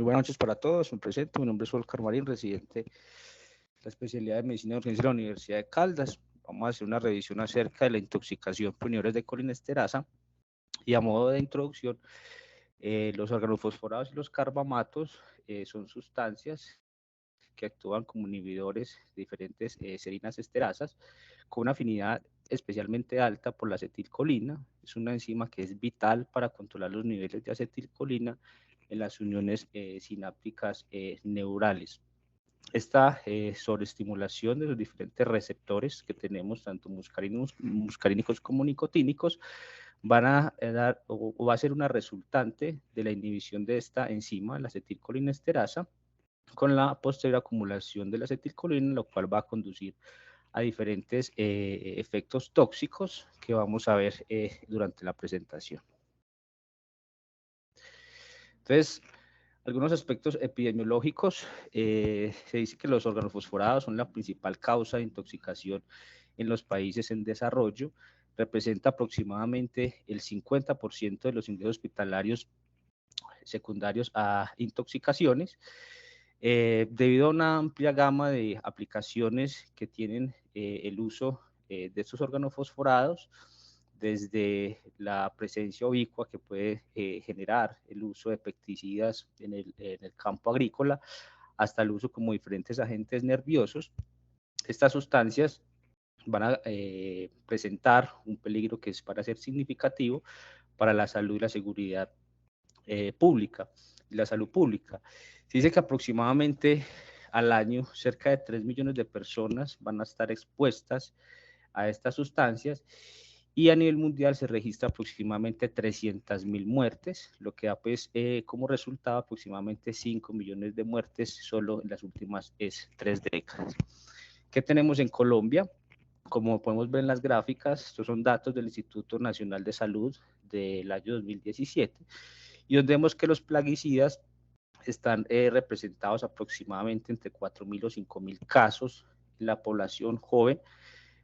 buenas noches para todos. Me presento, mi nombre es Oscar Marín, residente de la especialidad de Medicina de Urgencia de la Universidad de Caldas. Vamos a hacer una revisión acerca de la intoxicación por inhibidores de colinesterasa y a modo de introducción, los organofosforados y los carbamatos son sustancias que actúan como inhibidores de diferentes serinas esterasas con una afinidad especialmente alta por la acetilcolina. Es una enzima que es vital para controlar los niveles de acetilcolina en las uniones sinápticas neurales. Esta sobreestimulación de los diferentes receptores que tenemos, tanto muscarínicos como nicotínicos, van a dar o va a ser una resultante de la inhibición de esta enzima, la acetilcolinesterasa, con la posterior acumulación de la acetilcolina, lo cual va a conducir a diferentes efectos tóxicos que vamos a ver durante la presentación. Entonces, algunos aspectos epidemiológicos, se dice que los organofosforados son la principal causa de intoxicación en los países en desarrollo, representa aproximadamente el 50% de los ingresos hospitalarios secundarios a intoxicaciones, debido a una amplia gama de aplicaciones que tienen el uso de estos organofosforados, desde la presencia ubicua que puede generar el uso de pesticidas en el campo agrícola, hasta el uso como diferentes agentes nerviosos. Estas sustancias van a presentar un peligro que es para ser significativo para la salud y la seguridad pública y la salud pública. Se dice que aproximadamente al año cerca de 3 millones de personas van a estar expuestas a estas sustancias y a nivel mundial se registra aproximadamente 300.000 muertes, lo que da pues como resultado aproximadamente 5 millones de muertes solo en las últimas 3 décadas. ¿Qué tenemos en Colombia? Como podemos ver en las gráficas, estos son datos del Instituto Nacional de Salud del año 2017, y donde vemos que los plaguicidas están representados aproximadamente entre 4.000 o 5.000 casos en la población joven,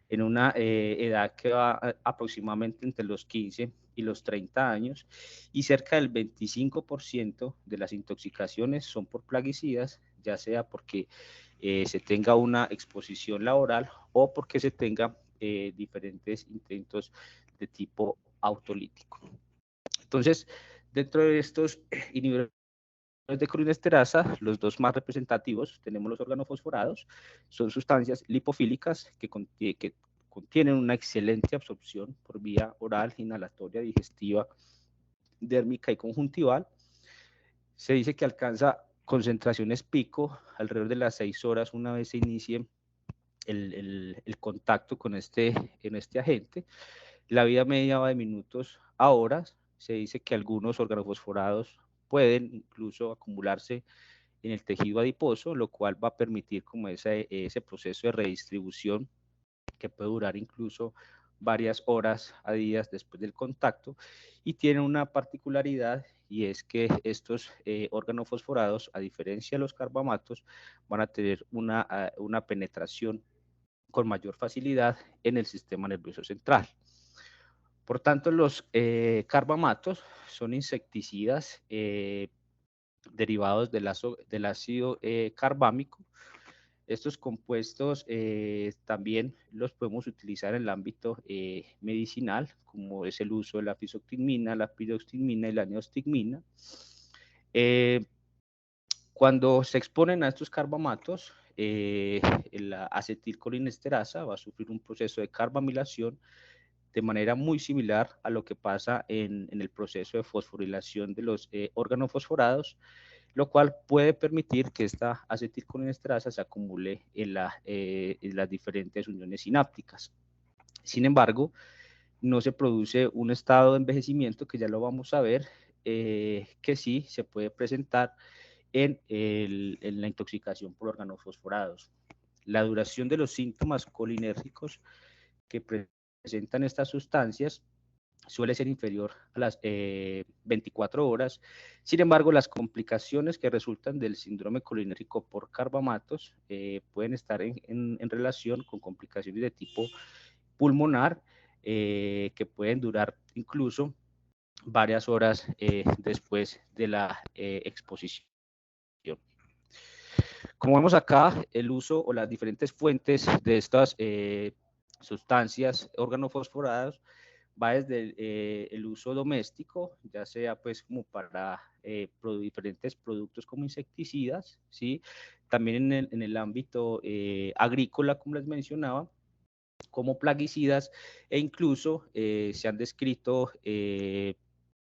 en una edad que va aproximadamente entre los 15 y los 30 años, y cerca del 25% de las intoxicaciones son por plaguicidas, ya sea porque se tenga una exposición laboral o porque se tenga diferentes intentos de tipo autolítico. Entonces, dentro de estos inhibidores de colinesterasa, los dos más representativos, tenemos los organofosforados, son sustancias lipofílicas que contienen una excelente absorción por vía oral, inhalatoria, digestiva, dérmica y conjuntival. Se dice que alcanza concentraciones pico alrededor de las 6 horas una vez se inicie el contacto con este agente. La vida media va de minutos a horas. Se dice que algunos organofosforados pueden incluso acumularse en el tejido adiposo, lo cual va a permitir como ese proceso de redistribución que puede durar incluso varias horas a días después del contacto, y tiene una particularidad, y es que estos organofosforados, a diferencia de los carbamatos, van a tener una penetración con mayor facilidad en el sistema nervioso central. Por tanto, los carbamatos son insecticidas derivados del ácido carbámico. Estos compuestos también los podemos utilizar en el ámbito medicinal, como es el uso de la fisoctimina, la piroxtimina y la neostigmina. Cuando se exponen a estos carbamatos, la acetilcolinesterasa va a sufrir un proceso de carbamilación de manera muy similar a lo que pasa en el proceso de fosforilación de los organofosforados, lo cual puede permitir que esta acetilcolinesterasa se acumule en las diferentes uniones sinápticas. Sin embargo, no se produce un estado de envejecimiento, que ya lo vamos a ver, que sí se puede presentar en la intoxicación por organofosforados. La duración de los síntomas colinérgicos que presentan estas sustancias suele ser inferior a las 24 horas. Sin embargo, las complicaciones que resultan del síndrome colinérgico por carbamatos pueden estar en relación con complicaciones de tipo pulmonar, que pueden durar incluso varias horas después de la exposición. Como vemos acá, el uso o las diferentes fuentes de estas sustancias organofosforadas va desde el uso doméstico, ya sea pues como para diferentes productos como insecticidas, ¿sí? También en el ámbito agrícola, como les mencionaba, como plaguicidas, e incluso se han descrito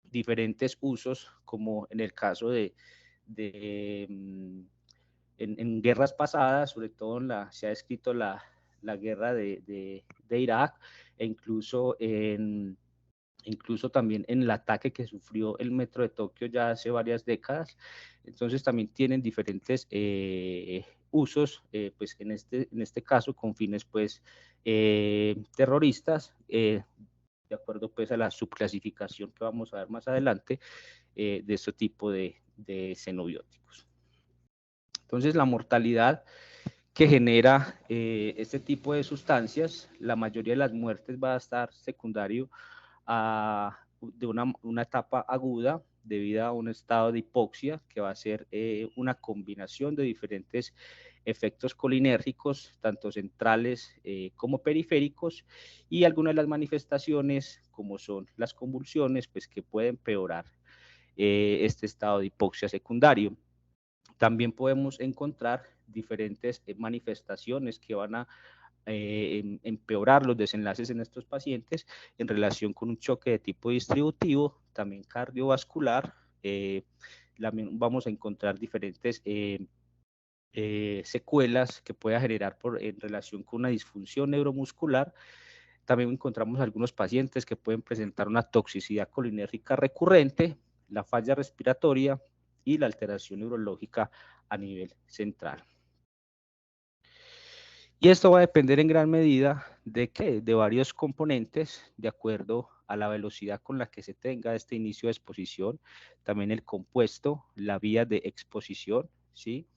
diferentes usos, como en el caso de en guerras pasadas, sobre todo se ha descrito la guerra de Irak, e incluso también en el ataque que sufrió el metro de Tokio ya hace varias décadas. Entonces también tienen diferentes usos, pues en este caso con fines pues terroristas, de acuerdo pues a la subclasificación que vamos a ver más adelante de este tipo de xenobióticos. Entonces la mortalidad que genera este tipo de sustancias, la mayoría de las muertes va a estar secundario de una etapa aguda debido a un estado de hipoxia, que va a ser una combinación de diferentes efectos colinérgicos, tanto centrales como periféricos, y algunas de las manifestaciones, como son las convulsiones, pues que pueden empeorar este estado de hipoxia secundario. También podemos encontrar diferentes manifestaciones que van a empeorar los desenlaces en estos pacientes en relación con un choque de tipo distributivo, también cardiovascular. Vamos a encontrar diferentes secuelas que pueda generar en relación con una disfunción neuromuscular. También encontramos algunos pacientes que pueden presentar una toxicidad colinérgica recurrente, la falla respiratoria y la alteración neurológica a nivel central. Y esto va a depender en gran medida de ¿qué? De varios componentes, de acuerdo a la velocidad con la que se tenga este inicio de exposición, también el compuesto, la vía de exposición, ¿sí?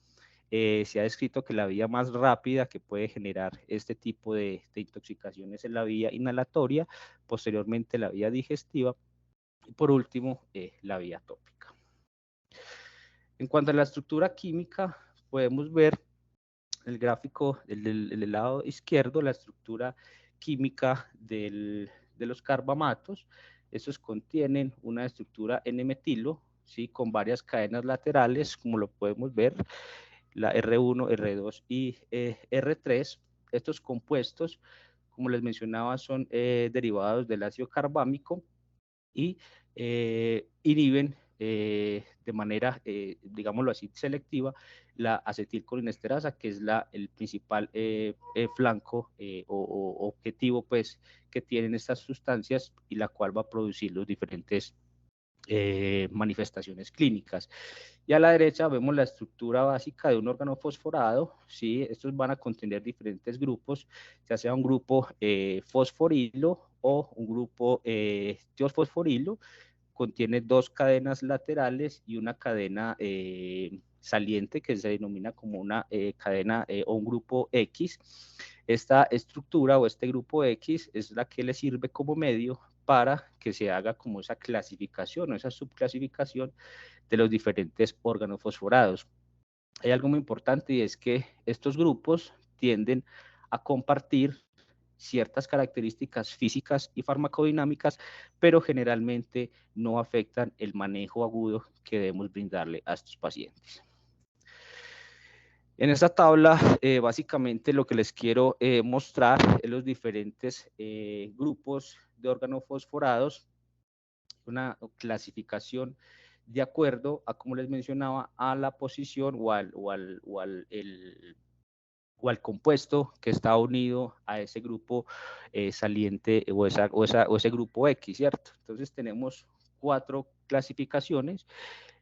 Se ha descrito que la vía más rápida que puede generar este tipo de intoxicaciones es la vía inhalatoria, posteriormente la vía digestiva y por último la vía tópica. En cuanto a la estructura química, podemos ver el gráfico del lado izquierdo, la estructura química de los carbamatos. Estos contienen una estructura N-metilo, ¿sí? Con varias cadenas laterales, como lo podemos ver, la R1, R2 y R3. Estos compuestos, como les mencionaba, son derivados del ácido carbámico y inhiben de manera, digámoslo así, selectiva, la acetilcolinesterasa, que es el principal flanco o objetivo pues, que tienen estas sustancias y la cual va a producir los diferentes manifestaciones clínicas. Y a la derecha vemos la estructura básica de un órgano fosforado, ¿sí? Estos van a contener diferentes grupos, ya sea un grupo fosforilo o un grupo tiosfosforilo. Contiene dos cadenas laterales y una cadena saliente que se denomina como una cadena o un grupo X. Esta estructura o este grupo X es la que le sirve como medio para que se haga como esa clasificación o esa subclasificación de los diferentes órganos fosforados. Hay algo muy importante y es que estos grupos tienden a compartir ciertas características físicas y farmacodinámicas, pero generalmente no afectan el manejo agudo que debemos brindarle a estos pacientes. En esta tabla, básicamente lo que les quiero mostrar es los diferentes grupos de órganos fosforados, una clasificación de acuerdo a, como les mencionaba, a la posición o al compuesto que está unido a ese grupo saliente o ese grupo X, ¿cierto? Entonces tenemos 4 clasificaciones.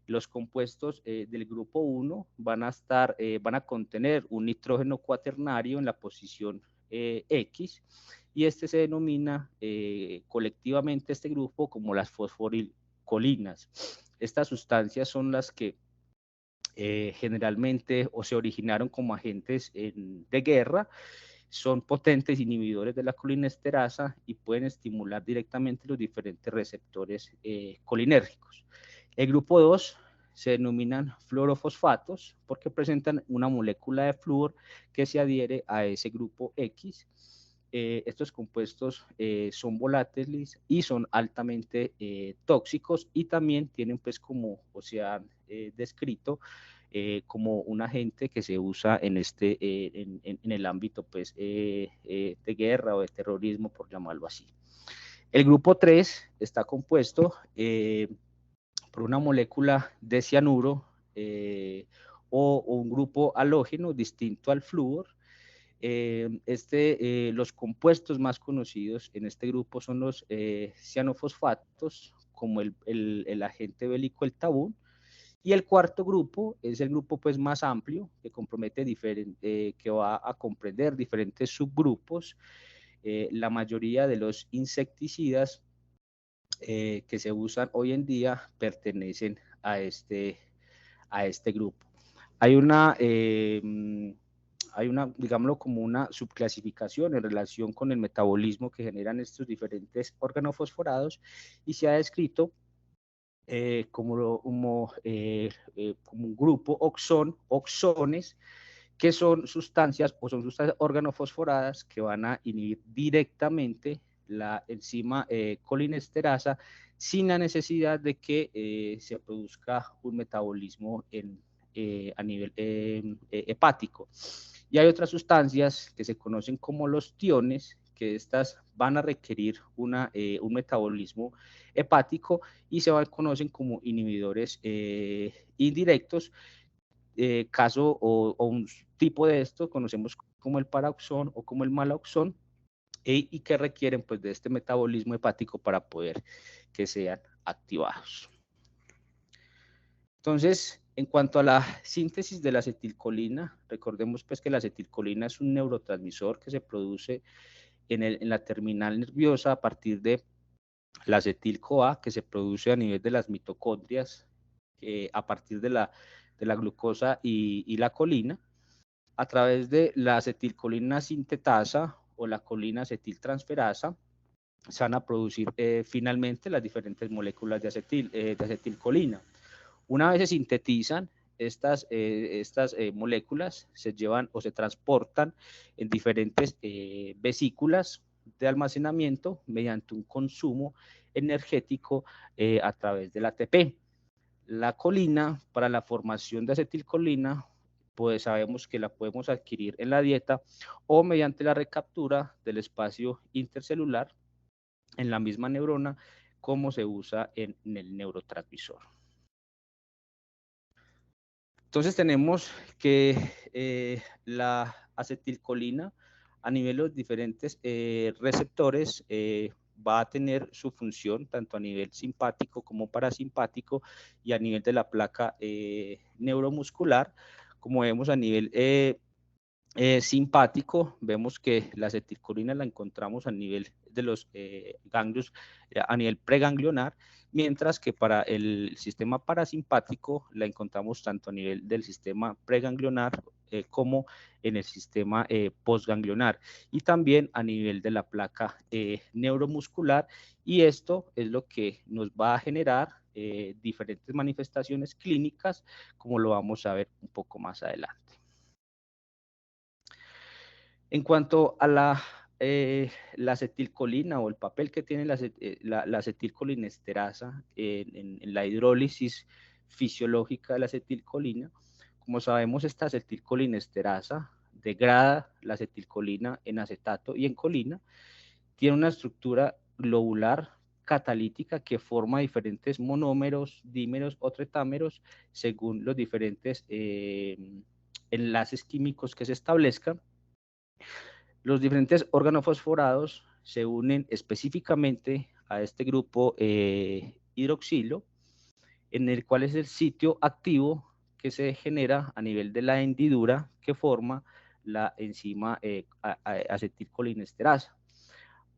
Los compuestos del grupo 1 van a contener un nitrógeno cuaternario en la posición X, y este se denomina colectivamente este grupo como las fosforilcolinas. Estas sustancias son las que generalmente o se originaron como agentes de guerra, son potentes inhibidores de la colinesterasa y pueden estimular directamente los diferentes receptores colinérgicos. El grupo 2 se denominan fluorofosfatos porque presentan una molécula de flúor que se adhiere a ese grupo X. Estos compuestos son volátiles y son altamente tóxicos y también tienen, pues, como se ha descrito, como un agente que se usa en, en el ámbito, pues, de guerra o de terrorismo, por llamarlo así. El grupo 3 está compuesto por una molécula de cianuro o un grupo halógeno distinto al flúor. Los compuestos más conocidos en este grupo son los cianofosfatos, como el agente bélico, el tabú. Y el cuarto grupo es el grupo, pues, más amplio, que que va a comprender diferentes subgrupos. La mayoría de los insecticidas que se usan hoy en día pertenecen a este grupo. Hay una, digámoslo, como una subclasificación en relación con el metabolismo que generan estos diferentes organofosforados y se ha descrito como un grupo oxones, que son sustancias organofosforadas que van a inhibir directamente la enzima colinesterasa sin la necesidad de que se produzca un metabolismo a nivel hepático. Y hay otras sustancias que se conocen como los tiones, que estas van a requerir un metabolismo hepático y se conocen como inhibidores indirectos. Caso o un tipo de esto conocemos como el paraoxón o como el malaoxón, y que requieren, pues, de este metabolismo hepático para poder que sean activados. Entonces, en cuanto a la síntesis de la acetilcolina, recordemos, pues, que la acetilcolina es un neurotransmisor que se produce en la terminal nerviosa a partir de la acetil-CoA, que se produce a nivel de las mitocondrias a partir de la glucosa y la colina. A través de la acetilcolina sintetasa o la colina acetiltransferasa se van a producir finalmente las diferentes moléculas de acetilcolina. Una vez se sintetizan, estas moléculas se llevan o se transportan en diferentes vesículas de almacenamiento mediante un consumo energético a través del ATP. La colina, para la formación de acetilcolina, pues sabemos que la podemos adquirir en la dieta o mediante la recaptura del espacio intercelular en la misma neurona, como se usa en el neurotransmisor. Entonces tenemos que la acetilcolina a nivel de los diferentes receptores va a tener su función tanto a nivel simpático como parasimpático y a nivel de la placa neuromuscular. Como vemos a nivel simpático, vemos que la acetilcolina la encontramos a nivel de los ganglios, a nivel preganglionar, mientras que para el sistema parasimpático la encontramos tanto a nivel del sistema preganglionar como en el sistema postganglionar y también a nivel de la placa neuromuscular, y esto es lo que nos va a generar diferentes manifestaciones clínicas, como lo vamos a ver un poco más adelante. En cuanto a la acetilcolina o el papel que tiene la acetilcolinesterasa en la hidrólisis fisiológica de la acetilcolina, como sabemos, esta acetilcolinesterasa degrada la acetilcolina en acetato y en colina, tiene una estructura globular catalítica que forma diferentes monómeros, dímeros o tretámeros según los diferentes enlaces químicos que se establezcan. Los diferentes organofosforados se unen específicamente a este grupo hidroxilo, en el cual es el sitio activo que se genera a nivel de la hendidura que forma la enzima acetilcolinesterasa.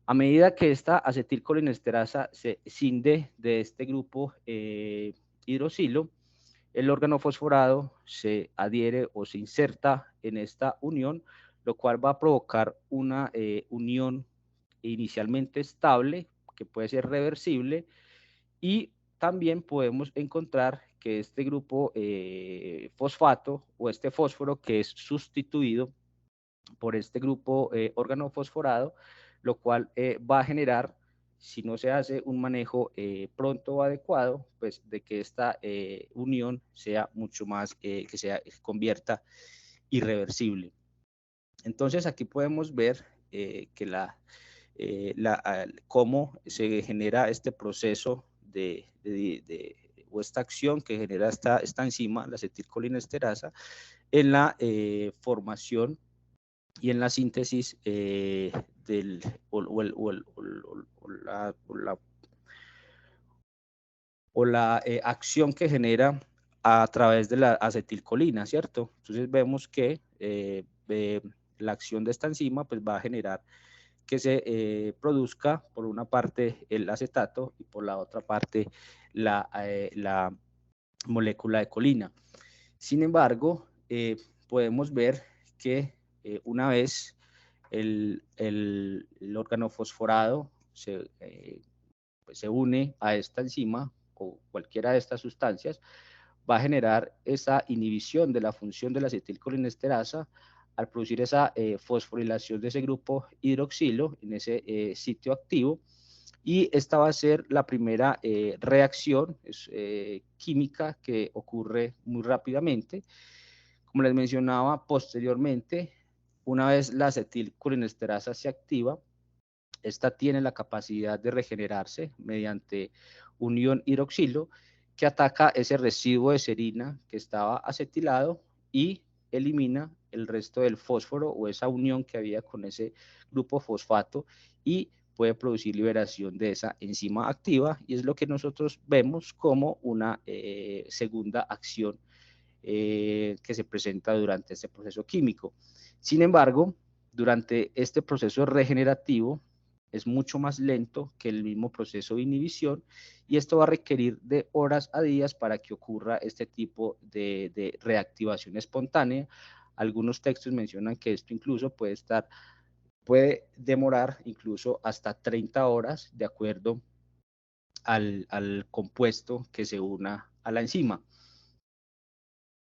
A medida que esta acetilcolinesterasa se cinde de este grupo hidroxilo, el organofosforado se adhiere o se inserta en esta unión, lo cual va a provocar una unión inicialmente estable, que puede ser reversible, y también podemos encontrar que este grupo fosfato o este fósforo que es sustituido por este grupo organofosforado, lo cual va a generar, si no se hace un manejo pronto o adecuado, pues de que esta unión sea mucho más, que se convierta irreversible. Entonces aquí podemos ver que cómo se genera este proceso o esta acción que genera esta enzima, la acetilcolinesterasa, en la formación y en la síntesis la acción que genera a través de la acetilcolina, ¿cierto? Entonces vemos que la acción de esta enzima pues va a generar que se produzca por una parte el acetato y por la otra parte la molécula de colina. Sin embargo, podemos ver que una vez el órgano fosforado pues se une a esta enzima o cualquiera de estas sustancias, va a generar esa inhibición de la función de la acetilcolinesterasa al producir esa fosforilación de ese grupo hidroxilo en ese sitio activo, y esta va a ser la primera reacción química que ocurre muy rápidamente. Como les mencionaba posteriormente, una vez la acetilcolinesterasa se activa, esta tiene la capacidad de regenerarse mediante unión hidroxilo que ataca ese residuo de serina que estaba acetilado y elimina el resto del fósforo o esa unión que había con ese grupo fosfato y puede producir liberación de esa enzima activa, y es lo que nosotros vemos como una segunda acción que se presenta durante este proceso químico. Sin embargo, durante este proceso regenerativo es mucho más lento que el mismo proceso de inhibición, y esto va a requerir de horas a días para que ocurra este tipo de reactivación espontánea. Algunos textos mencionan que esto incluso puede demorar incluso hasta 30 horas de acuerdo al compuesto que se una a la enzima.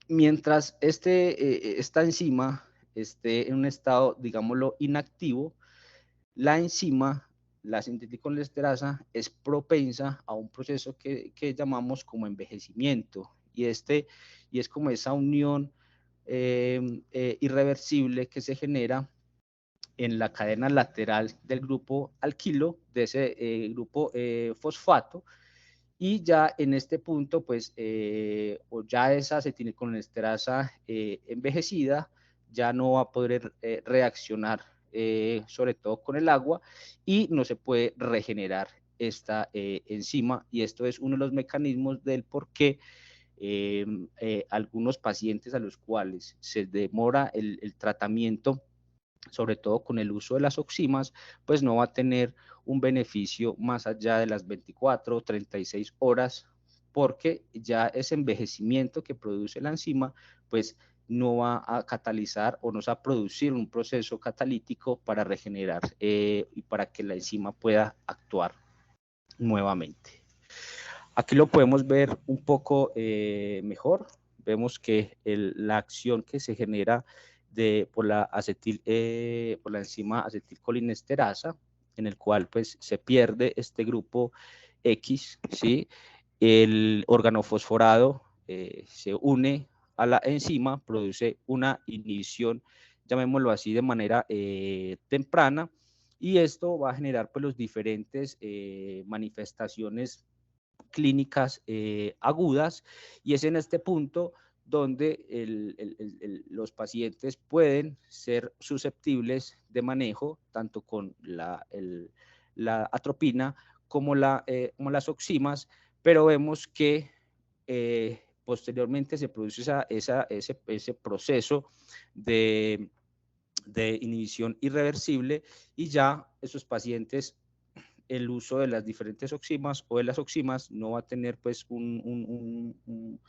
Mientras esta enzima esté en un estado, digámoslo, inactivo, la enzima, la acetilcolinesterasa, es propensa a un proceso que llamamos como envejecimiento, y es como esa unión irreversible que se genera en la cadena lateral del grupo alquilo, de ese grupo fosfato, y ya en este punto, pues, o ya esa acetilcolinesterasa envejecida ya no va a poder reaccionar, sobre todo con el agua, y no se puede regenerar esta enzima, y esto es uno de los mecanismos del por qué algunos pacientes a los cuales se demora el tratamiento, sobre todo con el uso de las oximas, pues no va a tener un beneficio más allá de las 24 o 36 horas, porque ya ese envejecimiento que produce la enzima, pues no va a catalizar o no va a producir un proceso catalítico para regenerar y para que la enzima pueda actuar nuevamente. Aquí lo podemos ver un poco mejor. Vemos que la acción que se genera por la enzima acetilcolinesterasa, en el cual pues se pierde este grupo X, ¿sí? El organofosforado se une a la enzima, produce una inhibición, llamémoslo así, de manera temprana, y esto va a generar pues los diferentes manifestaciones clínicas agudas, y es en este punto donde los pacientes pueden ser susceptibles de manejo tanto con la atropina como las oximas, pero vemos que posteriormente se produce ese proceso de inhibición irreversible, y ya esos pacientes, el uso de las diferentes oximas o de las oximas no va a tener pues un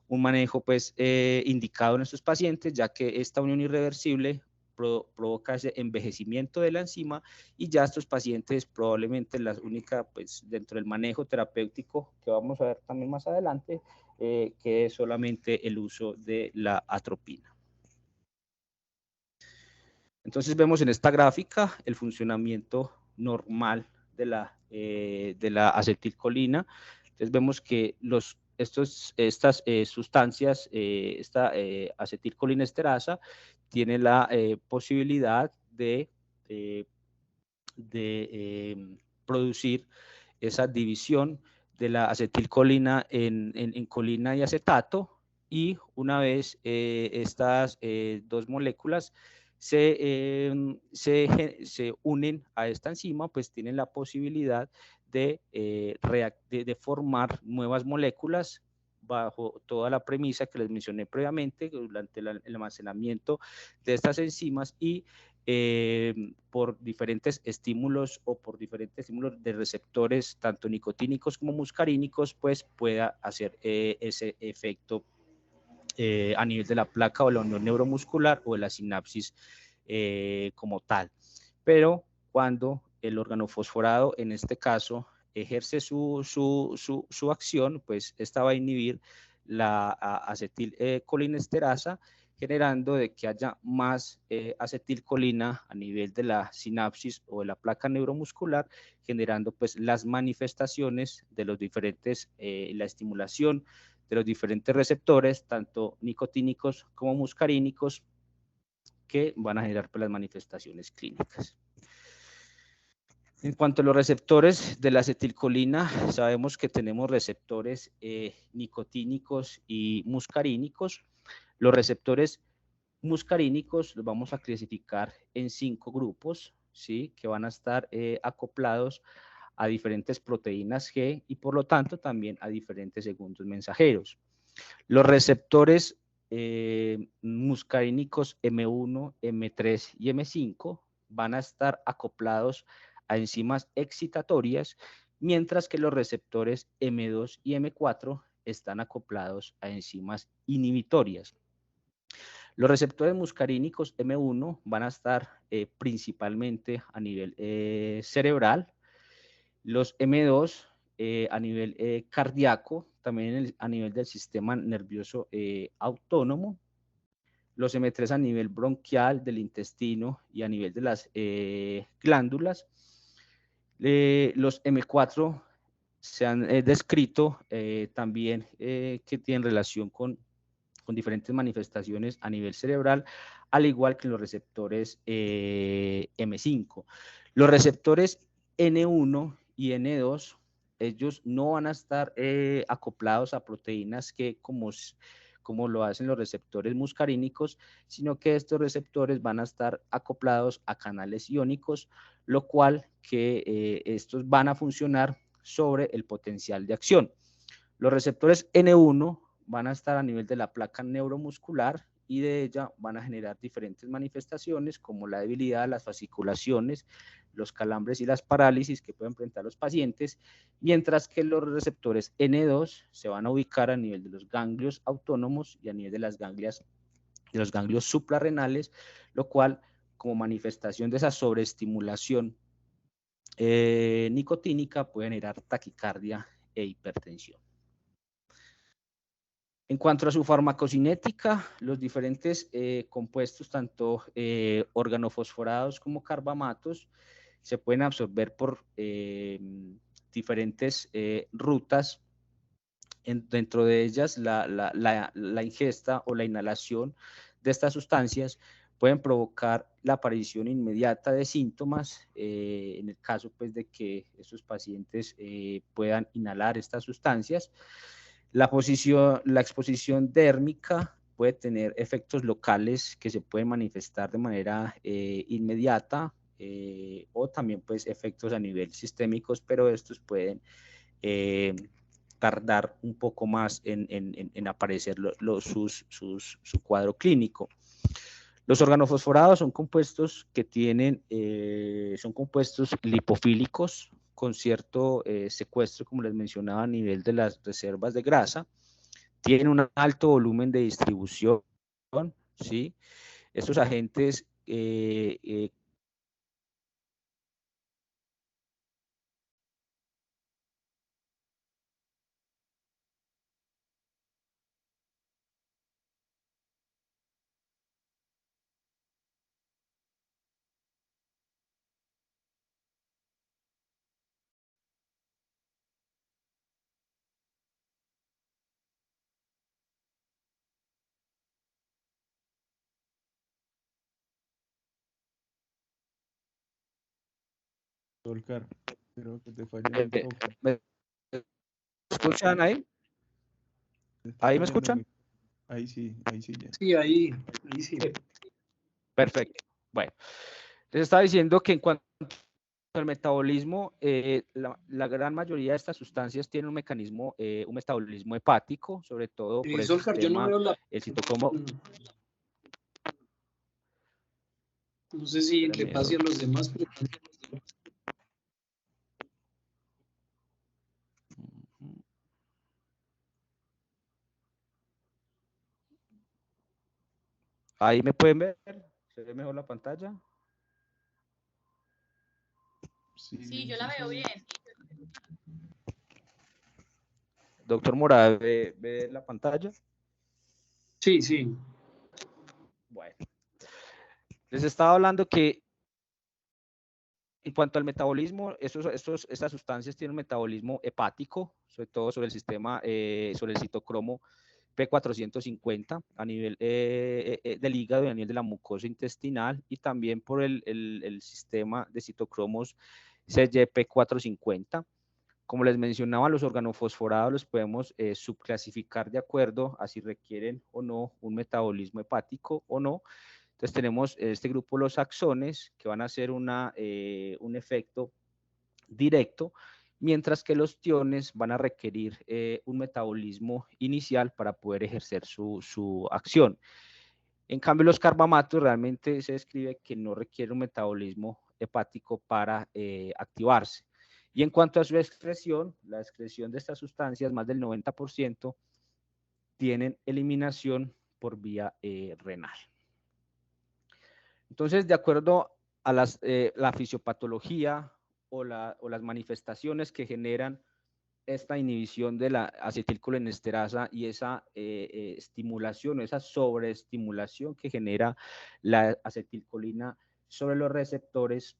manejo pues indicado en estos pacientes, ya que esta unión irreversible provoca ese envejecimiento de la enzima, y ya estos pacientes probablemente la única, pues dentro del manejo terapéutico que vamos a ver también más adelante, que es solamente el uso de la atropina. Entonces vemos en esta gráfica el funcionamiento normal de la acetilcolina. Entonces vemos que estas sustancias, esta acetilcolinesterasa, tiene la posibilidad de producir esa división de la acetilcolina en colina y acetato, y una vez estas dos moléculas se unen a esta enzima, pues tienen la posibilidad de formar nuevas moléculas bajo toda la premisa que les mencioné previamente durante el almacenamiento de estas enzimas, y por diferentes estímulos o por diferentes estímulos de receptores, tanto nicotínicos como muscarínicos, pues pueda hacer ese efecto a nivel de la placa o la unión neuromuscular o de la sinapsis como tal. Pero cuando el organofosforado, en este caso, ejerce su acción, pues esta va a inhibir la acetilcolinesterasa, generando de que haya más acetilcolina a nivel de la sinapsis o de la placa neuromuscular, generando pues las manifestaciones de los diferentes, la estimulación de los diferentes receptores, tanto nicotínicos como muscarínicos, que van a generar pues las manifestaciones clínicas. En cuanto a los receptores de la acetilcolina, sabemos que tenemos receptores nicotínicos y muscarínicos. Los receptores muscarínicos los vamos a clasificar en 5 grupos, ¿sí? Que van a estar acoplados a diferentes proteínas G y por lo tanto también a diferentes segundos mensajeros. Los receptores muscarínicos M1, M3 y M5 van a estar acoplados a enzimas excitatorias, mientras que los receptores M2 y M4 están acoplados a enzimas inhibitorias. Los receptores muscarínicos M1 van a estar principalmente a nivel cerebral, los M2 a nivel cardíaco, también a nivel del sistema nervioso autónomo, los M3 a nivel bronquial, del intestino y a nivel de las glándulas. Los M4 se han descrito también que tienen relación con diferentes manifestaciones a nivel cerebral, al igual que los receptores M5. Los receptores N1 y N2, ellos no van a estar acoplados a proteínas que como lo hacen los receptores muscarínicos, sino que estos receptores van a estar acoplados a canales iónicos, lo cual que estos van a funcionar sobre el potencial de acción. Los receptores N1 van a estar a nivel de la placa neuromuscular y de ella van a generar diferentes manifestaciones como la debilidad, las fasciculaciones, los calambres y las parálisis que pueden presentar los pacientes, mientras que los receptores N2 se van a ubicar a nivel de los ganglios autónomos y a nivel de los ganglios suprarrenales, lo cual como manifestación de esa sobreestimulación nicotínica puede generar taquicardia e hipertensión. En cuanto a su farmacocinética, los diferentes compuestos, tanto organofosforados como carbamatos, se pueden absorber por diferentes rutas. Dentro de ellas, la ingesta o la inhalación de estas sustancias pueden provocar la aparición inmediata de síntomas, en el caso pues, de que estos pacientes puedan inhalar estas sustancias. La exposición dérmica puede tener efectos locales que se pueden manifestar de manera inmediata o también pues, efectos a nivel sistémicos, pero estos pueden tardar un poco más en aparecer su cuadro clínico. Los organofosforados son compuestos que tienen, son compuestos lipofílicos con cierto secuestro, como les mencionaba, a nivel de las reservas de grasa. Tienen un alto volumen de distribución, ¿sí? Estos agentes Volcar, creo que te falla el micrófono. ¿Me escuchan ahí? Te está ¿Ahí me fallando el escuchan? micrófono. Ahí sí ya. Sí, ahí sí. Perfecto. Bueno, les estaba diciendo que en cuanto al metabolismo, la gran mayoría de estas sustancias tienen un mecanismo, un metabolismo hepático, sobre todo por el Solcar, yo no sistema, veo la... el citocromo. No sé si qué Espérame, pasa a los demás, pero... Ahí me pueden ver, ¿se ve mejor la pantalla? Sí, yo la veo bien. Doctor Morada, ¿ve la pantalla? Sí, sí. Bueno, les estaba hablando que en cuanto al metabolismo, estas sustancias tienen un metabolismo hepático, sobre todo sobre el sistema, sobre el citocromo P450 a nivel del hígado y a nivel de la mucosa intestinal, y también por el sistema de citocromos CYP450. Como les mencionaba, los organofosforados los podemos subclasificar de acuerdo a si requieren o no un metabolismo hepático o no. Entonces tenemos este grupo, los axones, que van a hacer un efecto directo, mientras que los tiones van a requerir un metabolismo inicial para poder ejercer su acción. En cambio, los carbamatos realmente se describe que no requiere un metabolismo hepático para activarse. Y en cuanto a su excreción, la excreción de estas sustancias, más del 90%, tienen eliminación por vía renal. Entonces, de acuerdo a la fisiopatología o las manifestaciones que generan esta inhibición de la acetilcolinesterasa y esa estimulación, esa sobreestimulación que genera la acetilcolina sobre los receptores,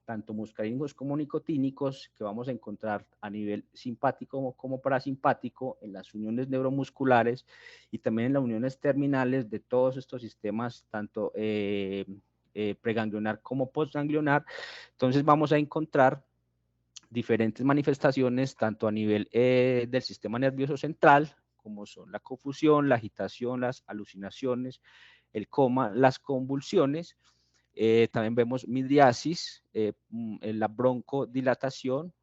tanto muscarínicos como nicotínicos, que vamos a encontrar a nivel simpático como parasimpático en las uniones neuromusculares y también en las uniones terminales de todos estos sistemas, tanto preganglionar como postganglionar. Entonces vamos a encontrar diferentes manifestaciones, tanto a nivel del sistema nervioso central, como son la confusión, la agitación, las alucinaciones, el coma, las convulsiones. También vemos midriasis, la broncodilatación,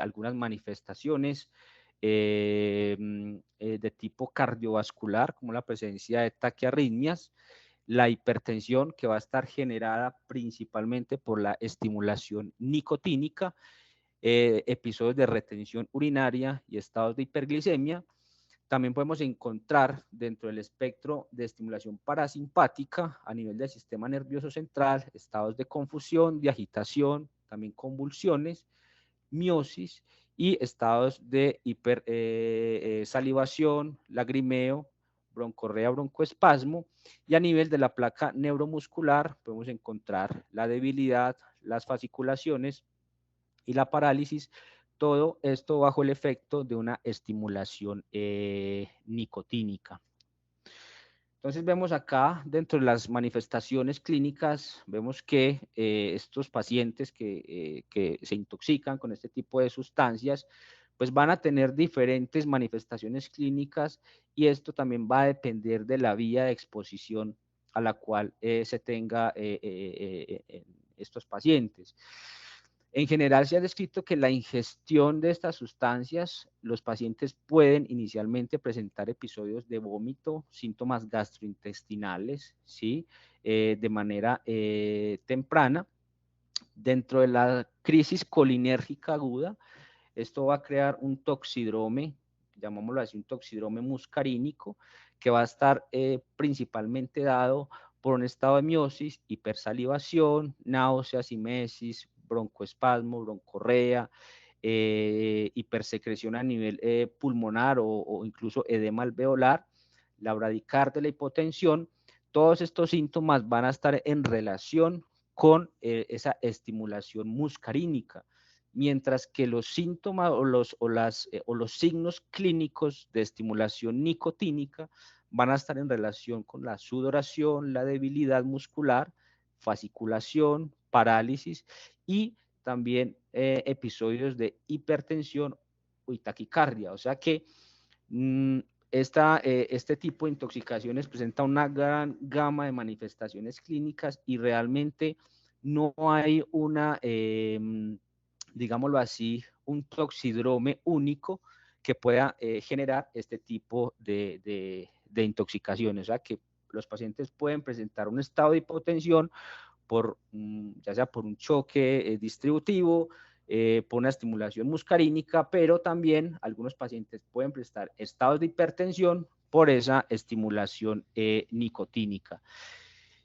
algunas manifestaciones de tipo cardiovascular, como la presencia de taquiarritmias, la hipertensión, que va a estar generada principalmente por la estimulación nicotínica, episodios de retención urinaria y estados de hiperglicemia. También podemos encontrar dentro del espectro de estimulación parasimpática a nivel del sistema nervioso central estados de confusión, de agitación, también convulsiones, miosis y estados de hipersalivación, lagrimeo, broncorrea, broncoespasmo. Y a nivel de la placa neuromuscular podemos encontrar la debilidad, las fasciculaciones y la parálisis, todo esto bajo el efecto de una estimulación nicotínica. Entonces vemos acá dentro de las manifestaciones clínicas, vemos que estos pacientes que se intoxican con este tipo de sustancias, pues van a tener diferentes manifestaciones clínicas, y esto también va a depender de la vía de exposición a la cual se tenga estos pacientes. En general se ha descrito que la ingestión de estas sustancias, los pacientes pueden inicialmente presentar episodios de vómito, síntomas gastrointestinales, ¿sí? De manera temprana. Dentro de la crisis colinérgica aguda, esto va a crear un toxidrome, llamámoslo así, un toxidrome muscarínico, que va a estar principalmente dado por un estado de miosis, hipersalivación, náuseas, emesis, broncoespasmo, broncorrea, hipersecreción a nivel pulmonar o incluso edema alveolar, la bradicardia, la hipotensión. Todos estos síntomas van a estar en relación con esa estimulación muscarínica, mientras que los síntomas o los signos clínicos de estimulación nicotínica van a estar en relación con la sudoración, la debilidad muscular, fasciculación, parálisis y también episodios de hipertensión y taquicardia. O sea que este tipo de intoxicaciones presenta una gran gama de manifestaciones clínicas y realmente no hay una, digámoslo así, un toxidrome único que pueda generar este tipo de intoxicaciones. O sea que los pacientes pueden presentar un estado de hipotensión ya sea por un choque distributivo, por una estimulación muscarínica, pero también algunos pacientes pueden presentar estados de hipertensión por esa estimulación nicotínica.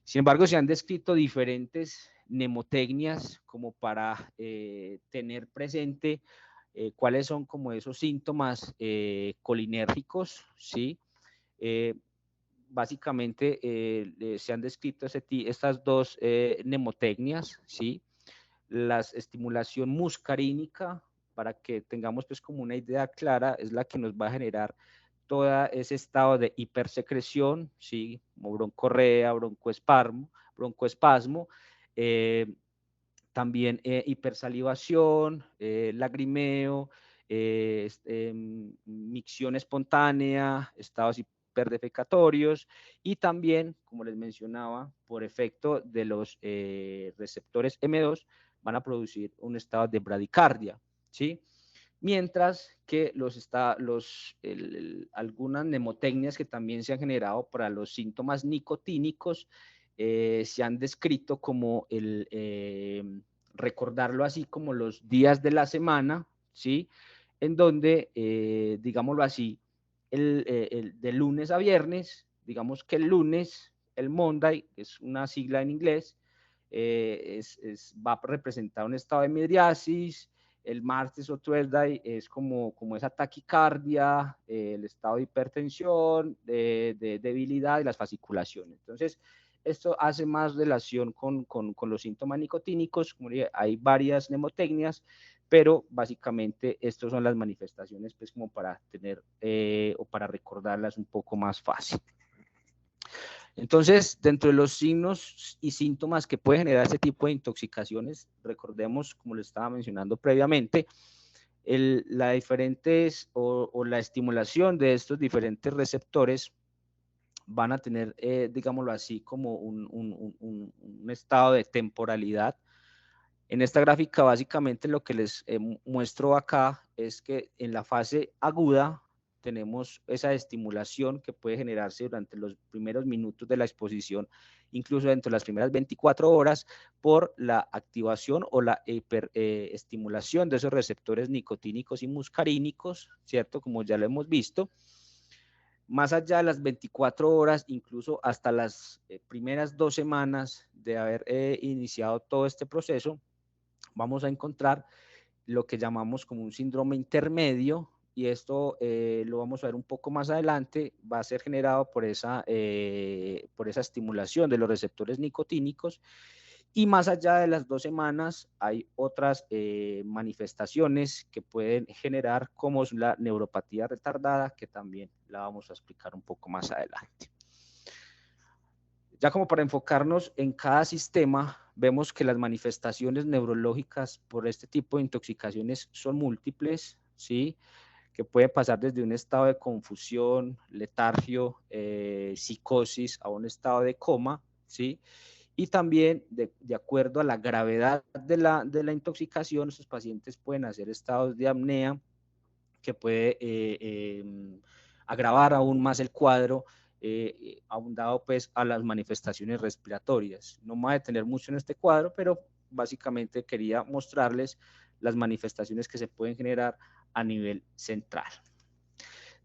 Sin embargo, se han descrito diferentes mnemotecnias como para tener presente cuáles son como esos síntomas colinérgicos, ¿sí? Básicamente se han descrito estas dos mnemotecnias, ¿sí? La estimulación muscarínica, para que tengamos pues como una idea clara, es la que nos va a generar todo ese estado de hipersecreción, ¿sí? Como broncorrea, broncoespasmo, también hipersalivación, lagrimeo, micción espontánea, estados hiperdefecatorios y también, como les mencionaba, por efecto de los receptores M2 van a producir un estado de bradicardia, ¿sí? Mientras que algunas mnemotecnias que también se han generado para los síntomas nicotínicos se han descrito como recordarlo así como los días de la semana, ¿sí? En donde, digámoslo así, de lunes a viernes, digamos que el lunes, el Monday, es una sigla en inglés, va a representar un estado de midriasis. El martes o Thursday es como esa taquicardia, el estado de hipertensión, de debilidad y las fasciculaciones. Entonces, esto hace más relación con los síntomas nicotínicos. Como dije, hay varias mnemotecnias, pero básicamente estas son las manifestaciones, pues como para tener o para recordarlas un poco más fácil. Entonces, dentro de los signos y síntomas que puede generar este tipo de intoxicaciones, recordemos, como les estaba mencionando previamente, la estimulación de estos diferentes receptores van a tener, digámoslo así, como un estado de temporalidad. En esta gráfica, básicamente, lo que les muestro acá es que en la fase aguda tenemos esa estimulación que puede generarse durante los primeros minutos de la exposición, incluso dentro de las primeras 24 horas, por la activación o la hiperestimulación de esos receptores nicotínicos y muscarínicos, ¿cierto? Como ya lo hemos visto. Más allá de las 24 horas, incluso hasta las primeras 2 semanas de haber iniciado todo este proceso, vamos a encontrar lo que llamamos como un síndrome intermedio, y esto lo vamos a ver un poco más adelante, va a ser generado por esa estimulación de los receptores nicotínicos. Y más allá de las 2 semanas hay otras manifestaciones que pueden generar, como es la neuropatía retardada, que también la vamos a explicar un poco más adelante. Ya como para enfocarnos en cada sistema, vemos que las manifestaciones neurológicas por este tipo de intoxicaciones son múltiples, ¿sí? Que puede pasar desde un estado de confusión, letargio, psicosis, a un estado de coma, ¿sí? Y también, de acuerdo a la gravedad de la intoxicación, estos pacientes pueden hacer estados de apnea que puede agravar aún más el cuadro, abundado pues a las manifestaciones respiratorias. No me voy a detener mucho en este cuadro, pero básicamente quería mostrarles las manifestaciones que se pueden generar a nivel central.